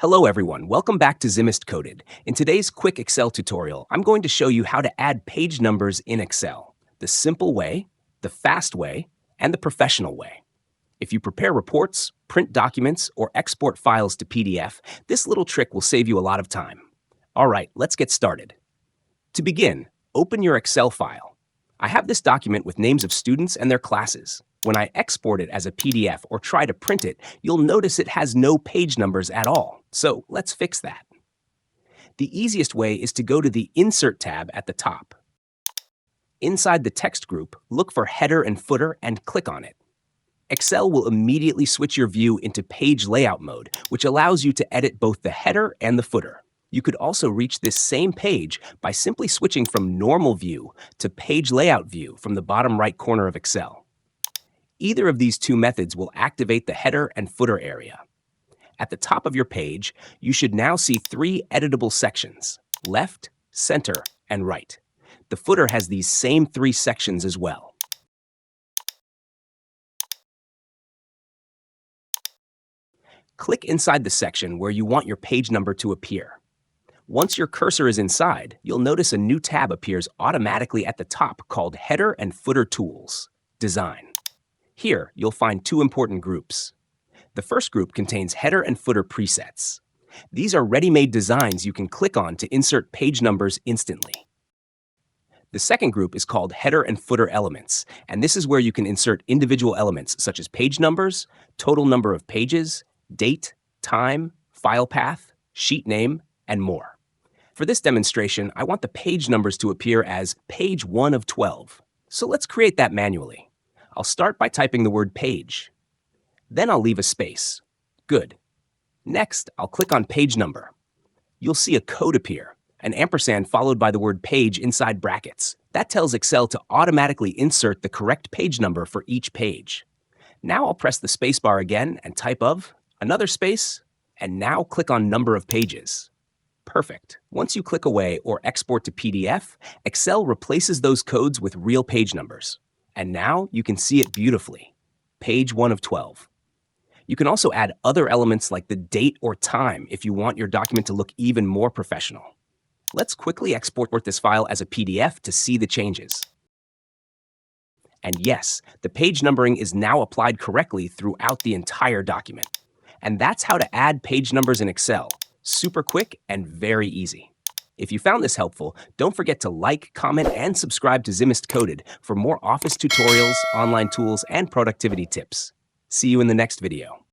Hello everyone, welcome back to Zimist Coded. In today's quick Excel tutorial, I'm going to show you how to add page numbers in Excel, the simple way, the fast way, and the professional way. If you prepare reports, print documents, or export files to PDF, this little trick will save you a lot of time. All right, let's get started. To begin, open your Excel file. I have this document with names of students and their classes. When I export it as a PDF or try to print it, you'll notice it has no page numbers at all. So let's fix that. The easiest way is to go to the Insert tab at the top. Inside the text group, look for Header and Footer and click on it. Excel will immediately switch your view into Page Layout mode, which allows you to edit both the header and the footer. You could also reach this same page by simply switching from Normal View to Page Layout View from the bottom right corner of Excel. Either of these two methods will activate the header and footer area. At the top of your page, you should now see three editable sections: left, center, and right. The footer has these same three sections as well. Click inside the section where you want your page number to appear. Once your cursor is inside, you'll notice a new tab appears automatically at the top called Header and Footer Tools, Design. Here, you'll find two important groups. The first group contains header and footer presets. These are ready-made designs you can click on to insert page numbers instantly. The second group is called Header and Footer Elements, and this is where you can insert individual elements such as page numbers, total number of pages, date, time, file path, sheet name, and more. For this demonstration, I want the page numbers to appear as page 1 of 12. So let's create that manually. I'll start by typing the word page. Then I'll leave a space. Good. Next, I'll click on page number. You'll see a code appear, an ampersand followed by the word page inside brackets. That tells Excel to automatically insert the correct page number for each page. Now I'll press the spacebar again and type of, another space, and now click on number of pages. Perfect. Once you click away or export to PDF, Excel replaces those codes with real page numbers. And now you can see it beautifully. Page 1 of 12. You can also add other elements like the date or time if you want your document to look even more professional. Let's quickly export this file as a PDF to see the changes. And yes, the page numbering is now applied correctly throughout the entire document. And that's how to add page numbers in Excel. Super quick and very easy. If you found this helpful, don't forget to like, comment, and subscribe to Zimist Coded for more office tutorials, online tools, and productivity tips. See you in the next video.